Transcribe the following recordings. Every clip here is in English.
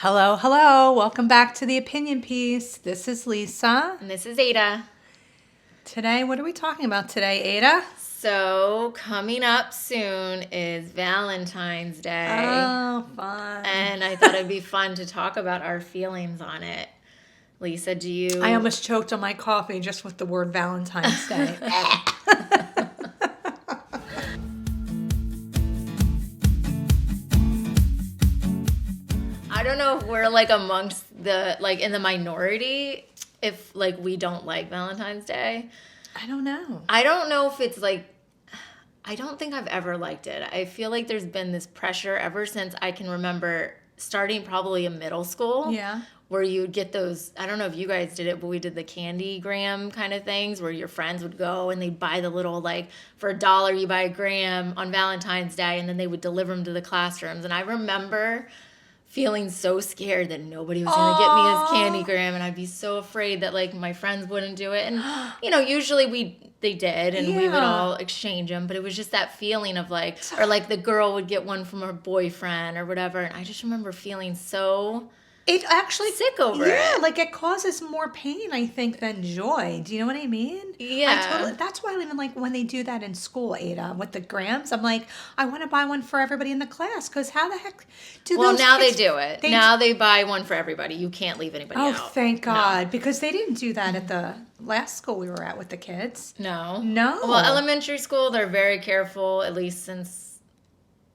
Hello, hello. Welcome back to the Opinion Piece. This is Lisa. And this is Ada. Today, what are we talking about today, Ada? So, coming up soon is Valentine's Day. Oh, fun. And I thought it'd be fun to talk about our feelings on it. Lisa, do you... I almost choked on my coffee just with the word Valentine's Day. I don't know if we're like amongst the, like in the minority, if like we don't like Valentine's Day. I don't know. I don't know if it's like, I don't think I've ever liked it. I feel like there's been this pressure ever since I can remember starting probably in middle school. Yeah. Where you would get those, I don't know if you guys did it, but we did the candy gram kind of things where your friends would go and they'd buy the little, like, for $1 you buy a gram on Valentine's Day, and then they would deliver them to the classrooms. And I remember feeling so scared that nobody was going to get me this candy gram, and I'd be so afraid that, like, my friends wouldn't do it. And, you know, usually they did, and we would all exchange them, but it was just that feeling of, like, or, like, the girl would get one from her boyfriend or whatever, and I just remember feeling so... It actually sick over it. Yeah, like it causes more pain, I think, than joy. Do you know what I mean? Yeah. That's why I even like when they do that in school, Ada, with the grams. I'm like, I want to buy one for everybody in the class because how the heck do well, those now kids, they do it. Now they buy one for everybody. You can't leave anybody out. Oh, thank God. Because they didn't do that at the last school we were at with the kids. No. Well, elementary school, they're very careful, at least since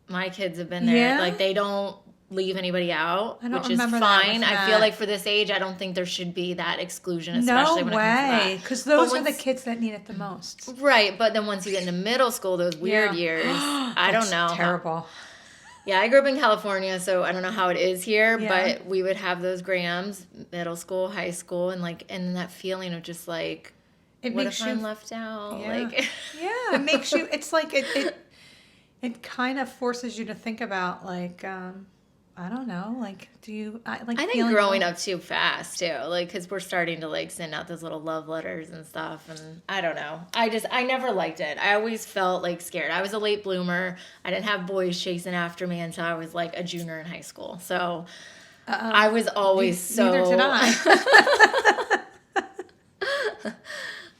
my kids have been there. Yeah. Like, they don't leave anybody out, which is remember fine. that with I feel like for this age, I don't think there should be that exclusion, especially when it comes to that. Because those are the kids that need it the most. Right, but then once you get into middle school, those weird years, I don't know. Terrible. Yeah, I grew up in California, so I don't know how it is here, Yeah. but we would have those grams, middle school, high school, and that feeling of just like, what if I'm left out? Yeah. Like, yeah, it makes you. It's like it kind of forces you to think about like. I don't know. Like, do you like? I think growing up too fast too, like, because we're starting to like send out those little love letters and stuff, and I don't know. I never liked it. I always felt like scared. I was a late bloomer. I didn't have boys chasing after me until I was like a junior in high school. So I was always so. Neither did I.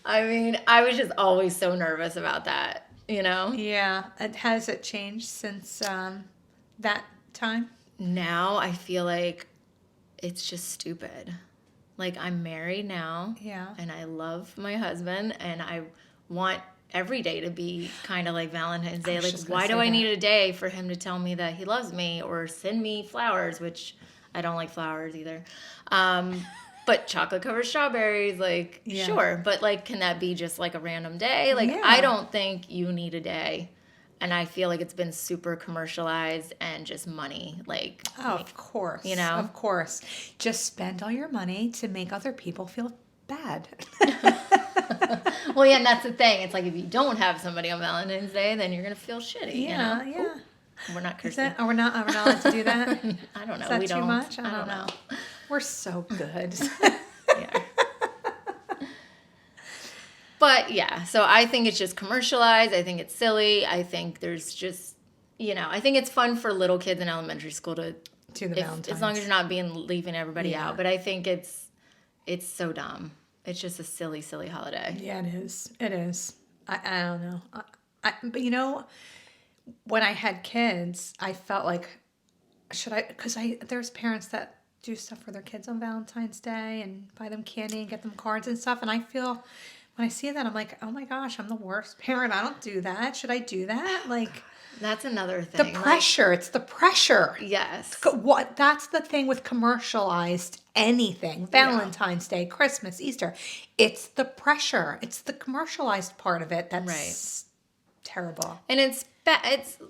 I mean, I was just always so nervous about that. You know? Yeah. Has it changed since that time? Now I feel like it's just stupid. Like, I'm married now. Yeah. And I love my husband, and I want every day to be kind of like Valentine's Day. Like, why do I need a day for him to tell me that he loves me or send me flowers, which I don't like flowers either. But chocolate covered strawberries, like, sure. But, like, can that be just like a random day? Like, I don't think you need a day. And I feel like it's been super commercialized and just money. Like, of course. You know? Of course. Just spend all your money to make other people feel bad. Well, yeah, and that's the thing. It's like if you don't have somebody on Valentine's Day, then you're going to feel shitty. Yeah, you know? yeah. We're not cursing. Are we not allowed to do that? I don't know. Is that we too don't. much? I don't know. We're so good. Yeah. But yeah, so I think it's just commercialized. I think it's silly. I think there's just, I think it's fun for little kids in elementary school to do the Valentine's. As long as you're not leaving everybody out. But I think it's so dumb. It's just a silly, silly holiday. Yeah, it is. It is. I don't know. But when I had kids, I felt like, because there's parents that do stuff for their kids on Valentine's Day and buy them candy and get them cards and stuff. And I feel, when I see that, I'm like, oh my gosh, I'm the worst parent. I don't do that. Should I do that? Like, that's another thing. The pressure. It's the pressure. Yes. That's the thing with commercialized anything. Valentine's Day, Christmas, Easter. It's the pressure. It's the commercialized part of it that's terrible. And it's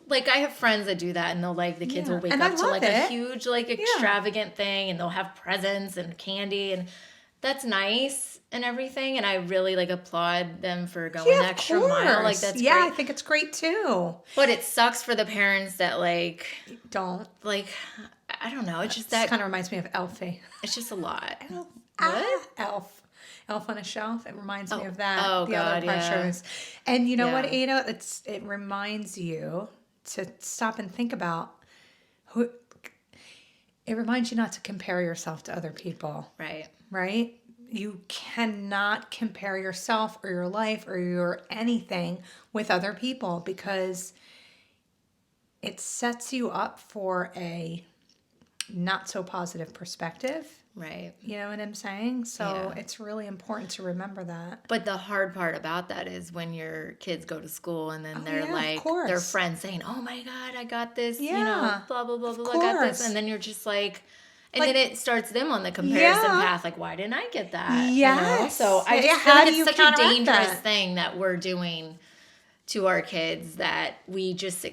like, I have friends that do that, and they'll like, the kids will wake up to like a huge, like, extravagant thing, and they'll have presents and candy, and that's nice and everything, and I really like applaud them for going the extra mile. Like, that's great. I think it's great too. But it sucks for the parents that like don't like. I don't know. It's just that kind of reminds me of Elfie. It's just a lot. What? Elf on a Shelf. It reminds me of that. Oh, the other pressures. Yeah. And you know what, Ada? It reminds you to stop and think about who. it reminds you not to compare yourself to other people, Right. right? You cannot compare yourself or your life or your anything with other people because it sets you up for a not so positive perspective. Right. You know what I'm saying? So Yeah. it's really important to remember that. But the hard part about that is when your kids go to school and then they're yeah, of like, course. their friends saying, oh my God, I got this, Yeah, blah, blah, blah, of blah, blah, got this. course. And then you're just like, and Like, then it starts them on the comparison yeah. path. Like, why didn't I get that? Yes. So I Yeah, just feel how like do it's you such a counteract dangerous that? thing that we're doing to our kids that we just,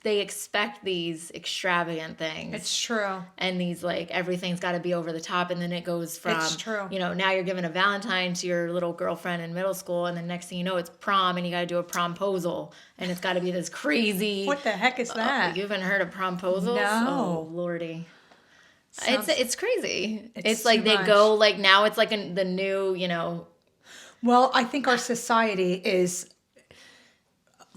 they expect these extravagant things. It's true. And these like everything's got to be over the top, and then it goes from It's true. now you're giving a Valentine to your little girlfriend in middle school, and then next thing you know it's prom, and you got to do a promposal, and it's got to be this crazy. What the heck is that? You haven't heard of promposals? No. Oh lordy, Sounds- it's crazy. It's too like they much. go like now it's like the new Well, I think our society is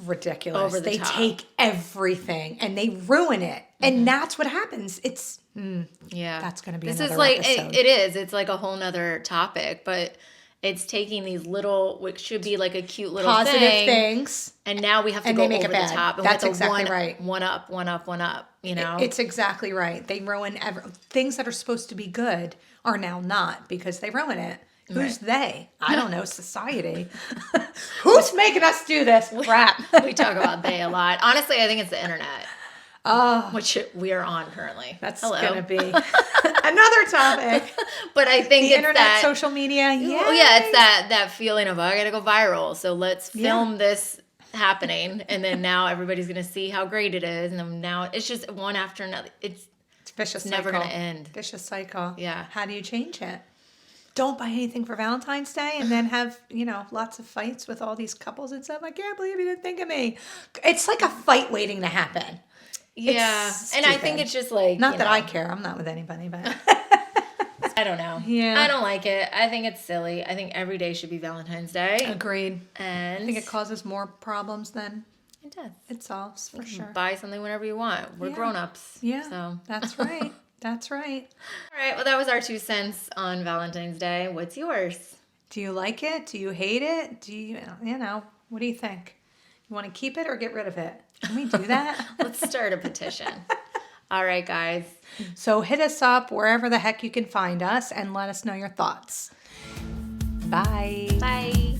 ridiculous. Over the They top. take everything and they ruin it. And that's what happens. It's yeah. that's going to be this another is like episode. it is. It's like a whole nother topic, but. It's taking these little, which should be like a cute little positive thing, things. and now we have to And go they make over it the bad. top. And That's we have to exactly right. One up. It's exactly right. They ruin things that are supposed to be good are now not because they ruin it. Who's they? I don't know. Society. Who's making us do this crap? We talk about they a lot. Honestly, I think it's the internet, which we are on currently. That's Hello. going to be another topic. But I think The it's internet, that, social media. Yeah. well, yeah, it's that feeling of, I got to go viral. So let's film this happening. And then now everybody's going to see how great it is. And then now it's just one after another. It's Vicious never cycle. going to end. Vicious cycle. Yeah. How do you change it? Don't buy anything for Valentine's Day and then have, lots of fights with all these couples and stuff. I can't believe you didn't think of me. It's like a fight waiting to happen. Yeah. It's And I stupid. think it's just like, Not that I care. I'm not with anybody, but I don't know. Yeah. I don't like it. I think it's silly. I think every day should be Valentine's Day. agreed. And I think it causes more problems than it does. it solves for sure. Buy something whenever you want. We're Yeah. grown-ups. Yeah. So. That's right. That's right. All right. Well, that was our 2 cents on Valentine's Day. What's yours? Do you like it? Do you hate it? Do you, what do you think? You want to keep it or get rid of it? Can we do that? Let's start a petition. All right, guys. So hit us up wherever the heck you can find us and let us know your thoughts. Bye. Bye.